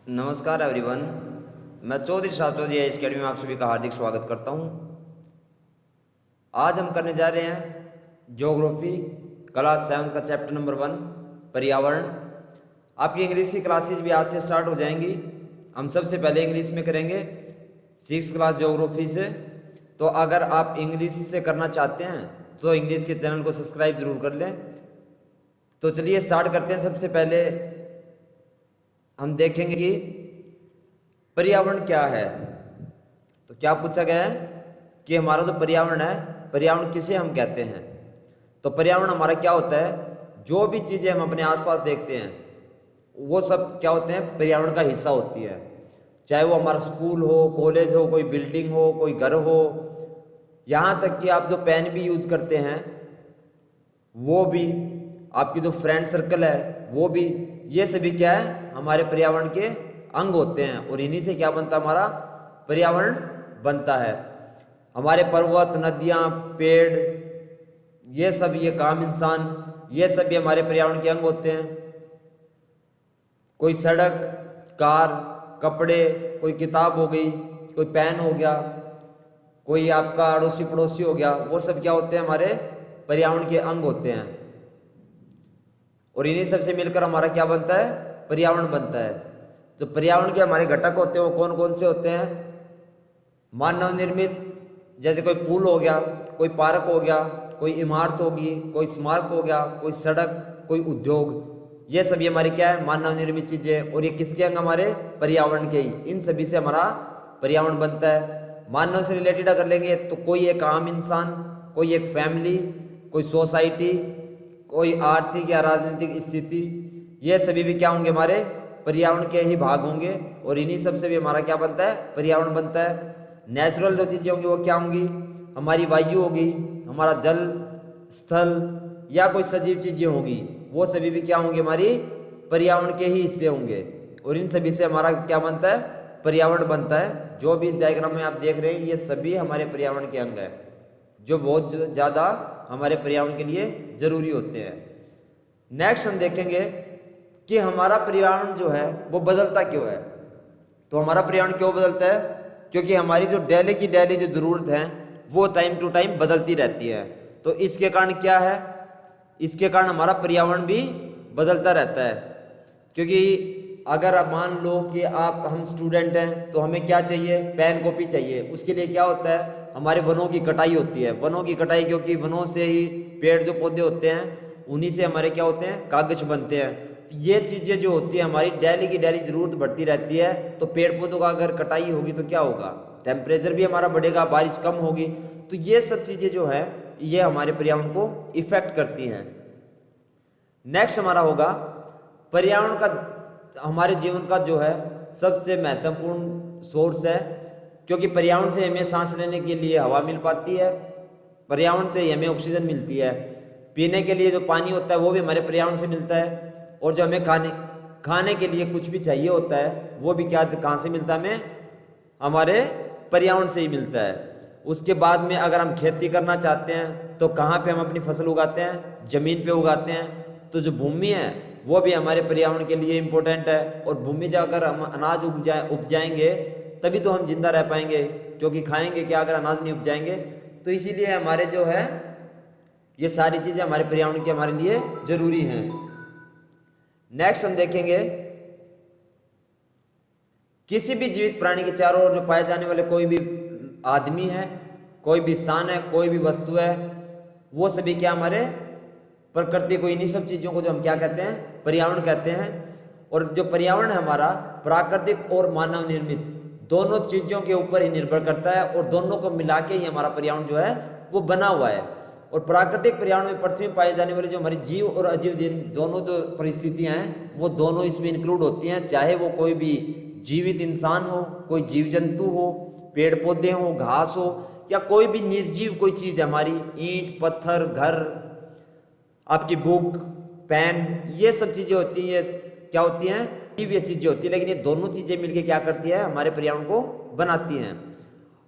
नमस्कार एवरीवन। मैं चौधरी साहब चौधरी इस अकेडमी में आप सभी का हार्दिक स्वागत करता हूं। आज हम करने जा रहे हैं ज्योग्राफी क्लास 7 का चैप्टर नंबर 1 पर्यावरण। आपकी इंग्लिश की क्लासेज भी आज से स्टार्ट हो जाएंगी। हम सबसे पहले इंग्लिश में करेंगे 6th क्लास ज्योग्राफी से। तो अगर आप इंग्लिश से करना चाहते हैं तो इंग्लिश के चैनल को सब्सक्राइब जरूर कर लें। तो चलिए स्टार्ट करते हैं। सबसे पहले हम देखेंगे कि पर्यावरण क्या है। तो क्या पूछा गया है कि हमारा जो पर्यावरण है, पर्यावरण किसे हम कहते हैं। तो पर्यावरण हमारा क्या होता है, जो भी चीज़ें हम अपने आसपास देखते हैं वो सब क्या होते हैं, पर्यावरण का हिस्सा होती है। चाहे वो हमारा स्कूल हो, कॉलेज हो, कोई बिल्डिंग हो, कोई घर हो, यहाँ तक कि आप जो पेन भी यूज करते हैं वो भी, आपकी जो फ्रेंड सर्कल है वो भी, ये सभी क्या है, हमारे पर्यावरण के अंग होते हैं। और इन्हीं से क्या बनता है, हमारा पर्यावरण बनता है। हमारे पर्वत, नदियाँ, पेड़, ये सब, ये काम इंसान, ये सब भी हमारे पर्यावरण के अंग होते हैं। कोई सड़क, कार, कपड़े, कोई किताब हो गई, कोई पेन हो गया, कोई आपका अड़ोसी पड़ोसी हो गया, वो सब क्या होते हैं, हमारे पर्यावरण के अंग होते हैं। और इन्हीं सबसे मिलकर हमारा क्या बनता है, पर्यावरण बनता है। जो पर्यावरण के हमारे घटक होते हैं वो कौन कौन से होते हैं, मानव निर्मित, जैसे कोई पुल हो गया, कोई पार्क हो गया, कोई इमारत होगी, कोई स्मारक हो गया, कोई सड़क, कोई उद्योग, ये सभी हमारी क्या है, मानव निर्मित चीजें। और ये किसके अंग, हमारे पर्यावरण के ही। इन सभी से हमारा पर्यावरण बनता है। मानव से रिलेटेड अगर लेंगे तो कोई एक आम इंसान, कोई एक फैमिली, कोई सोसाइटी, कोई आर्थिक या राजनीतिक स्थिति, ये सभी भी क्या होंगे, हमारे पर्यावरण के ही भाग होंगे। और इन्हीं सब से भी हमारा क्या बनता है, पर्यावरण बनता है। नेचुरल जो चीज़ें होंगी वो क्या होंगी, हमारी वायु होगी, हमारा जल स्थल, या कोई सजीव चीज़ें होंगी, वो सभी भी क्या होंगे, हमारी पर्यावरण के ही हिस्से होंगे। और इन सभी से हमारा क्या बनता है, पर्यावरण बनता है। जो भी इस डायग्राम में आप देख रहे हैं ये सभी हमारे पर्यावरण के अंग हैं, जो बहुत ज़्यादा हमारे पर्यावरण के लिए जरूरी होते हैं। नेक्स्ट हम देखेंगे कि हमारा पर्यावरण जो है वो बदलता क्यों है। तो हमारा पर्यावरण क्यों बदलता है, क्योंकि हमारी जो डेली की डेली जो ज़रूरत है वो टाइम टू टाइम बदलती रहती है। तो इसके कारण क्या है, इसके कारण हमारा पर्यावरण भी बदलता रहता है। क्योंकि अगर आप मान लो कि हम स्टूडेंट हैं तो हमें क्या चाहिए, पेन कॉपी चाहिए। उसके लिए क्या होता है, हमारे वनों की कटाई होती है। वनों की कटाई, क्योंकि वनों से ही पेड़ जो पौधे होते हैं उन्हीं से हमारे क्या होते हैं, कागज बनते हैं। तो ये चीज़ें जो होती है हमारी डेली की डेली ज़रूरत बढ़ती रहती है। तो पेड़ पौधों का अगर कटाई होगी तो क्या होगा, टेम्परेचर भी हमारा बढ़ेगा, बारिश कम होगी। तो ये सब चीज़ें जो है ये हमारे पर्यावरण को इफेक्ट करती हैं। नेक्स्ट हमारा होगा पर्यावरण का, हमारे जीवन का जो है सबसे महत्वपूर्ण सोर्स है। क्योंकि पर्यावरण से हमें सांस लेने के लिए हवा मिल पाती है, पर्यावरण से हमें ऑक्सीजन मिलती है, पीने के लिए जो पानी होता है वो भी हमारे पर्यावरण से मिलता है। और जो हमें खाने के लिए कुछ भी चाहिए होता है वो भी क्या, कहाँ से मिलता है, हमें हमारे पर्यावरण से ही मिलता है। उसके बाद में अगर हम खेती करना चाहते हैं तो कहाँ पे हम अपनी फसल उगाते हैं, जमीन पे उगाते हैं। तो जो भूमि है वो भी हमारे पर्यावरण के लिए इम्पोर्टेंट है। और भूमि जाकर हम अनाज उपजाएंगे तभी तो हम जिंदा रह पाएंगे, क्योंकि खाएंगे क्या अगर अनाज नहीं उपजाएंगे। तो इसीलिए हमारे जो है ये सारी चीज़ें हमारे पर्यावरण के हमारे लिए जरूरी हैं। नेक्स्ट हम देखेंगे किसी भी जीवित प्राणी के चारों ओर जो पाए जाने वाले कोई भी आदमी है, कोई भी स्थान है, कोई भी वस्तु है, वो सभी क्या, हमारे प्रकृति को, इन्हीं सब चीज़ों को जो हम क्या कहते हैं, पर्यावरण कहते हैं। और जो पर्यावरण है हमारा प्राकृतिक और मानव निर्मित दोनों चीज़ों के ऊपर ही निर्भर करता है। और दोनों को मिला के ही हमारा पर्यावरण जो है वो बना हुआ है। और प्राकृतिक पर्यावरण में पृथ्वी में पाए जाने वाले जो हमारे जीव और अजीव दोनों जो परिस्थितियाँ हैं वो दोनों इसमें इंक्लूड होती हैं। चाहे वो कोई भी जीवित इंसान हो, कोई जीव जंतु हो, पेड़ पौधे हो, घास हो, या कोई भी निर्जीव कोई चीज़ है हमारी, ईंट पत्थर, घर, आपकी बुक, पेन, ये सब चीज़ें होती हैं, क्या होती हैं, जीव चीज़ें होती है। लेकिन ये दोनों चीज़ें मिलके क्या करती है, हमारे पर्यावरण को बनाती हैं।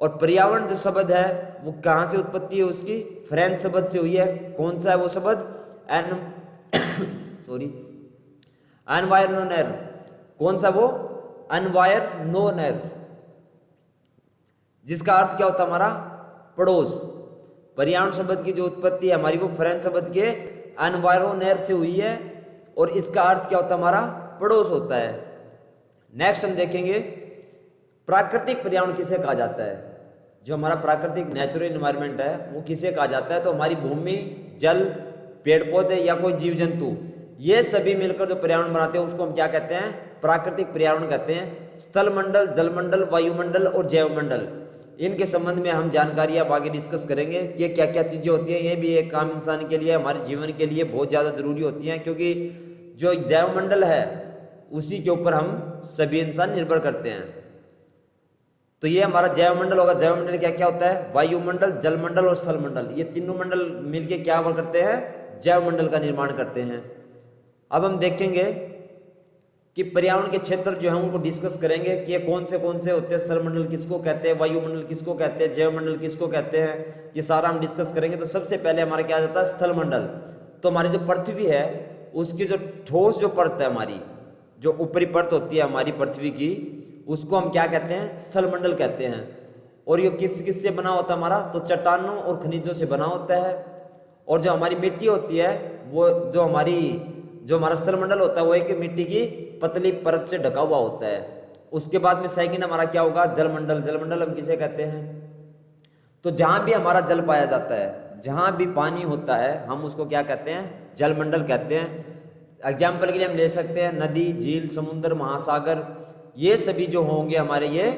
और पर्यावरण जो शब्द है वो कहाँ से उत्पत्ति है उसकी, फ्रेंच शब्द से हुई है। कौन सा है वो शब्द, एनवायरनर। कौन सा वो, अनवायर नो नेर, जिसका अर्थ क्या होता है हमारा पड़ोस। पर्यावरण शब्द की जो उत्पत्ति है हमारी वो फ्रेंच शब्द के अनवायरोनेर से हुई है और इसका अर्थ क्या होता है हमारा पड़ोस होता है। नेक्स्ट हम देखेंगे प्राकृतिक पर्यावरण किसे कहा जाता है। जो हमारा प्राकृतिक नेचुरल एनवायरनमेंट है वो किसे कहा जाता है, तो हमारी भूमि, जल, पेड़ पौधे या कोई जीव जंतु, ये सभी मिलकर जो पर्यावरण बनाते हैं उसको हम क्या कहते हैं, प्राकृतिक पर्यावरण कहते हैं। स्थल मंडल, जलमंडल, वायुमंडल और जैवमंडल, इनके संबंध में हम जानकारी अब आगे डिस्कस करेंगे कि ये क्या क्या चीजें होती हैं। ये भी एक काम इंसान के लिए, हमारे जीवन के लिए बहुत ज्यादा जरूरी होती हैं, क्योंकि जो जैवमंडल है उसी के ऊपर हम सभी इंसान निर्भर करते हैं। तो ये हमारा जैवमंडल होगा। जैवमंडल क्या क्या होता है, वायुमंडल, जलमंडल और स्थल मंडल, ये तीनों मंडल मिलके क्या करते हैं, जैवमंडल का निर्माण करते हैं। अब हम देखेंगे कि पर्यावरण के क्षेत्र जो है उनको डिस्कस करेंगे कि ये कौन से होते हैं, स्थल मंडल किसको कहते हैं, वायुमंडल किसको कहते हैं, जैवमंडल किसको कहते हैं, ये सारा हम डिस्कस करेंगे। तो सबसे पहले हमारा क्या आ जाता है, स्थल मंडल। तो हमारी जो पृथ्वी है उसकी जो ठोस जो परत है, हमारी जो ऊपरी परत होती है हमारी पृथ्वी की, उसको हम क्या कहते हैं, स्थल मंडल कहते हैं। और ये किस से बना होता है हमारा, तो चट्टानों और खनिजों से बना होता है। और जो हमारी मिट्टी होती है वो जो हमारा स्थल मंडल होता है वो एक मिट्टी की पतली परत से ढका हुआ होता है। उसके बाद में सेकंड हमारा क्या होगा, जलमंडल। जलमंडल हम किसे कहते हैं, तो जहां भी हमारा जल पाया जाता है, जहां भी पानी होता है हम उसको क्या कहते हैं, जलमंडल कहते हैं। एग्जाम्पल के लिए हम ले सकते हैं नदी, झील, समुद्र, महासागर, ये सभी जो होंगे हमारे ये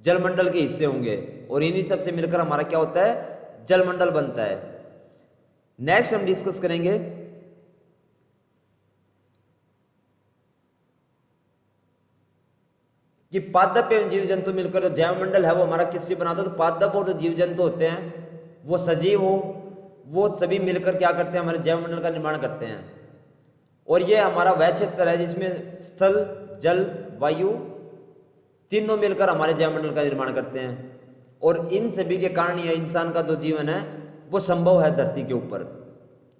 जलमंडल के हिस्से होंगे और इन्हीं सब से मिलकर हमारा क्या होता है, जलमंडल बनता है। नेक्स्ट हम डिस्कस करेंगे कि पादप एवं जीव जंतु मिलकर जो जैवमंडल है वो हमारा किससे बनाता है, तो पादप और जो जीव जंतु होते हैं वो सजीव हो, वो सभी मिलकर क्या करते हैं, हमारे जैवमंडल का निर्माण करते हैं। और ये हमारा वह क्षेत्र है जिसमें स्थल, जल, वायु तीनों मिलकर हमारे जैवमंडल का निर्माण करते हैं। और इन सभी के कारण यह इंसान का जो जीवन है वो संभव है धरती के ऊपर,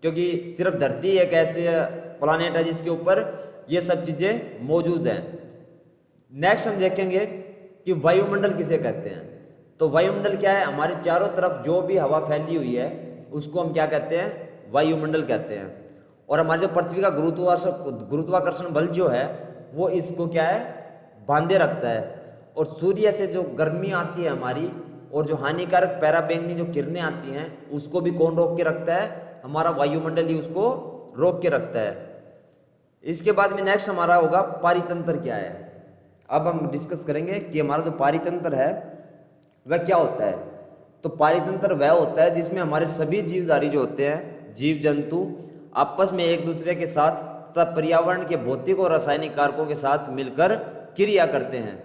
क्योंकि सिर्फ धरती एक ऐसे प्लानेट है जिसके ऊपर ये सब चीजें मौजूद हैं। नेक्स्ट हम देखेंगे कि वायुमंडल किसे कहते हैं। तो वायुमंडल क्या है, हमारे चारों तरफ जो भी हवा फैली हुई है उसको हम क्या कहते हैं, वायुमंडल कहते हैं। और हमारी जो पृथ्वी का गुरुत्वाकर्षण बल जो है वो इसको क्या है, बांधे रखता है। और सूर्य से जो गर्मी आती है हमारी और जो हानिकारक पराबैंगनी जो किरणें आती हैं उसको भी कौन रोक के रखता है, हमारा वायुमंडल ही उसको रोक के रखता है। इसके बाद में नेक्स्ट हमारा होगा पारितंत्र क्या है। अब हम डिस्कस करेंगे कि हमारा जो पारितंत्र है वह क्या होता है। तो पारितंत्र वह होता है जिसमें हमारे सभी जीवधारी जो होते हैं, जीव जंतु आपस में एक दूसरे के साथ तथा पर्यावरण के भौतिक और रासायनिक कारकों के साथ मिलकर क्रिया करते हैं,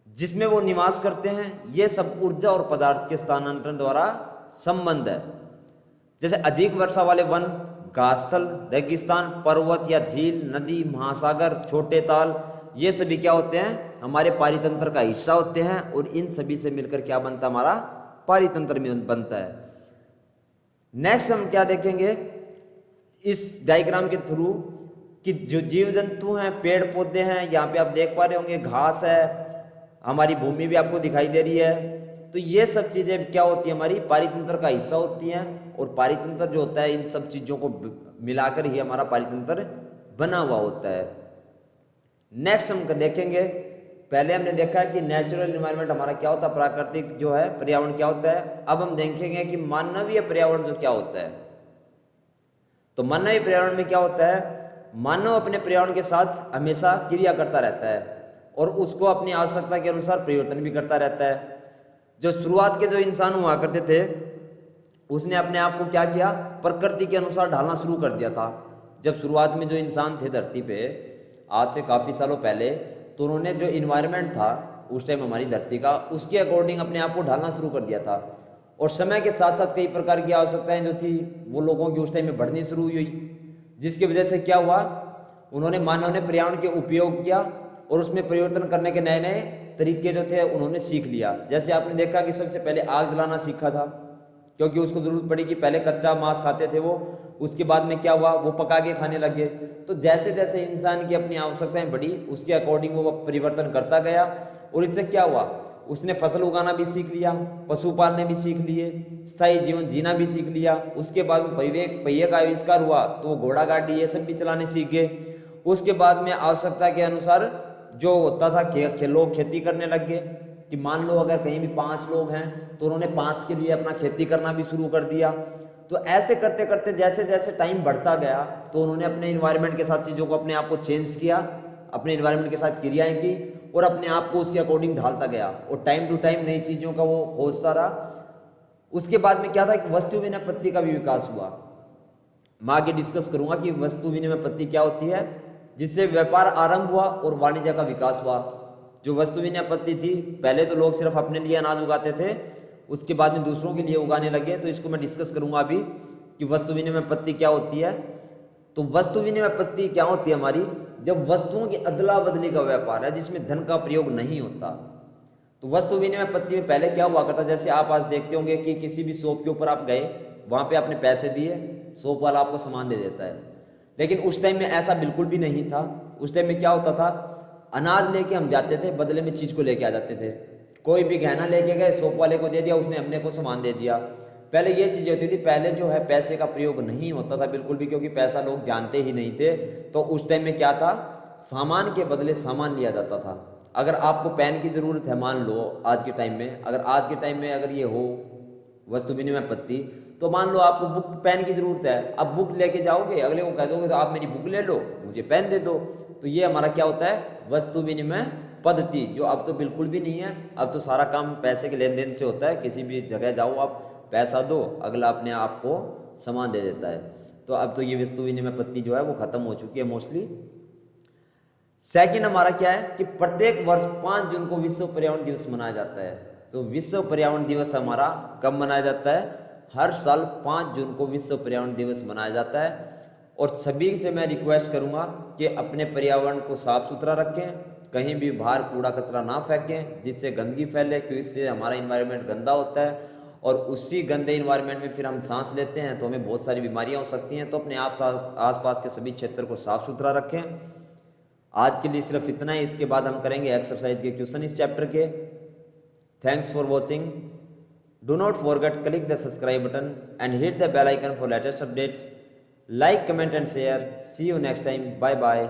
जिसमें वो निवास करते हैं। ये सब ऊर्जा और पदार्थ के स्थानांतरण द्वारा संबंध है। जैसे अधिक वर्षा वाले वन, घासस्थल, रेगिस्तान, पर्वत या झील, नदी, महासागर, छोटे ताल, ये सभी क्या होते हैं, हमारे पारितंत्र का हिस्सा होते हैं। और इन सभी से मिलकर क्या बनता है, हमारा पारितंत्र बनता है। नेक्स्ट हम क्या देखेंगे इस डायग्राम के थ्रू कि जो जीव जंतु हैं, पेड़ पौधे हैं, यहाँ पे आप देख पा रहे होंगे घास है, हमारी भूमि भी आपको दिखाई दे रही है। तो ये सब चीजें क्या होती है, हमारी पारितंत्र का हिस्सा होती हैं। और पारितंत्र जो होता है इन सब चीजों को मिलाकर ही हमारा पारितंत्र बना हुआ होता है। नेक्स्ट हम देखेंगे, पहले हमने देखा है कि नेचुरल एनवायरनमेंट हमारा क्या होता है, प्राकृतिक जो है पर्यावरण क्या होता है। अब हम देखेंगे कि मानवीय पर्यावरण जो क्या होता है। तो मानवीय पर्यावरण में क्या होता है, मानव अपने पर्यावरण के साथ हमेशा क्रिया करता रहता है और उसको अपनी आवश्यकता के अनुसार परिवर्तन भी करता रहता है। जो शुरुआत के जो इंसान हुआ करते थे उसने अपने आप को क्या किया, प्रकृति के अनुसार ढालना शुरू कर दिया था। जब शुरुआत में जो इंसान थे धरती पे आज से काफ़ी सालों पहले, तो उन्होंने जो इन्वायरमेंट था उस टाइम हमारी धरती का, उसके अकॉर्डिंग अपने आप को ढालना शुरू कर दिया था। और समय के साथ साथ कई प्रकार की आवश्यकताएं जो थी वो लोगों की उस टाइम में बढ़नी शुरू हुई, जिसकी वजह से क्या हुआ, मानव ने पर्यावरण के उपयोग किया और उसमें परिवर्तन करने के नए नए तरीके जो थे उन्होंने सीख लिया। जैसे आपने देखा कि सबसे पहले आग जलाना सीखा था, क्योंकि उसको जरूरत पड़ी कि पहले कच्चा मांस खाते थे वो, उसके बाद में क्या हुआ, वो पका के खाने लग गए। तो जैसे जैसे इंसान की अपनी आवश्यकताएं बढ़ी उसके अकॉर्डिंग वो परिवर्तन करता गया, और इससे क्या हुआ, उसने फसल उगाना भी सीख लिया, पशु पालने भी सीख लिए, स्थायी जीवन जीना भी सीख लिया। उसके बाद में पहिए का आविष्कार हुआ तो वो घोड़ा गाड़ी ये सब भी चलाने सीख गए। उसके बाद में आवश्यकता के अनुसार जो होता था लोग खेती करने लग गए, कि मान लो अगर कहीं भी 5 लोग हैं तो उन्होंने 5 के लिए अपना खेती करना भी शुरू कर दिया। तो ऐसे करते करते जैसे जैसे टाइम बढ़ता गया तो उन्होंने अपने इन्वायरमेंट के साथ चीज़ों को अपने आप को चेंज किया, अपने इन्वायरमेंट के साथ क्रियाएं की और अपने आप को उसके अकॉर्डिंग ढालता गया, और टाइम टू टाइम नई चीज़ों का वो खोजता रहा। उसके बाद में क्या था कि वस्तु विनिमय पद्धति का भी विकास हुआ। मैं आगे डिस्कस करूंगा कि वस्तु विनिमय पद्धति क्या होती है, जिससे व्यापार आरंभ हुआ और वाणिज्य का विकास हुआ। जो वस्तु विनिमय पद्धति थी, पहले तो लोग सिर्फ अपने लिए अनाज उगाते थे, उसके बाद में दूसरों के लिए उगाने लगे। तो इसको मैं डिस्कस करूंगा अभी कि वस्तु विनिमय पद्धति क्या होती है। तो वस्तु विनिमय पद्धति क्या होती है हमारी, जब वस्तुओं की अदला बदली का व्यापार है जिसमें धन का प्रयोग नहीं होता। तो वस्तु विनिमय पद्धति में पहले क्या हुआ करता, जैसे आप आज देखते होंगे कि किसी भी शॉप के ऊपर आप गए, वहां पे आपने पैसे दिए, शॉप वाला आपको सामान दे देता है। लेकिन उस टाइम में ऐसा बिल्कुल भी नहीं था। उस टाइम में क्या होता था, अनाज लेके हम जाते थे, बदले में चीज को लेके आ जाते थे। कोई भी गहना लेके गए, शॉप वाले को दे दिया, उसने अपने को सामान दे दिया। पहले ये चीजें होती थी, पहले जो है पैसे का प्रयोग नहीं होता था बिल्कुल भी, क्योंकि पैसा लोग जानते ही नहीं थे। तो उस टाइम में क्या था, सामान के बदले सामान लिया जाता था। अगर आपको पेन की जरूरत है, मान लो आज के टाइम में, अगर आज के टाइम में अगर ये हो वस्तु विनिमय पद्धति, तो मान लो आपको बुक पेन की जरूरत है, अब बुक लेके जाओगे, अगले को कह दोगे तो आप मेरी बुक ले लो, मुझे पेन दे दो। तो ये हमारा क्या होता है, वस्तु विनिमय पद्धति, जो अब तो बिल्कुल भी नहीं है। अब तो सारा काम पैसे के लेन देन से होता है। किसी भी जगह जाओ, आप पैसा दो, अगला अपने आप को सामान दे देता है। तो अब तो ये वस्तु विनिमय पद्धति जो है वो खत्म हो चुकी है मोस्टली। सेकंड हमारा क्या है कि प्रत्येक वर्ष 5 जून को विश्व पर्यावरण दिवस मनाया जाता है। तो विश्व पर्यावरण दिवस हमारा कब मनाया जाता है, हर साल 5 जून को विश्व पर्यावरण दिवस मनाया जाता है। और सभी से मैं रिक्वेस्ट करूंगा कि अपने पर्यावरण को साफ सुथरा रखें, कहीं भी बाहर कूड़ा कचरा ना फेंकें जिससे गंदगी फैले, क्योंकि इससे हमारा इन्वायरमेंट गंदा होता है, और उसी गंदे इन्वायरमेंट में फिर हम सांस लेते हैं तो हमें बहुत सारी बीमारियां हो सकती हैं। तो अपने आसपास के सभी क्षेत्र को साफ सुथरा रखें। आज के लिए सिर्फ इतना ही, इसके बाद हम करेंगे एक्सरसाइज के क्वेश्चन इस चैप्टर के। Thanks for watching. Do not forget click the subscribe button and hit the bell icon for latest update. Like, comment and share. See you next time. Bye bye.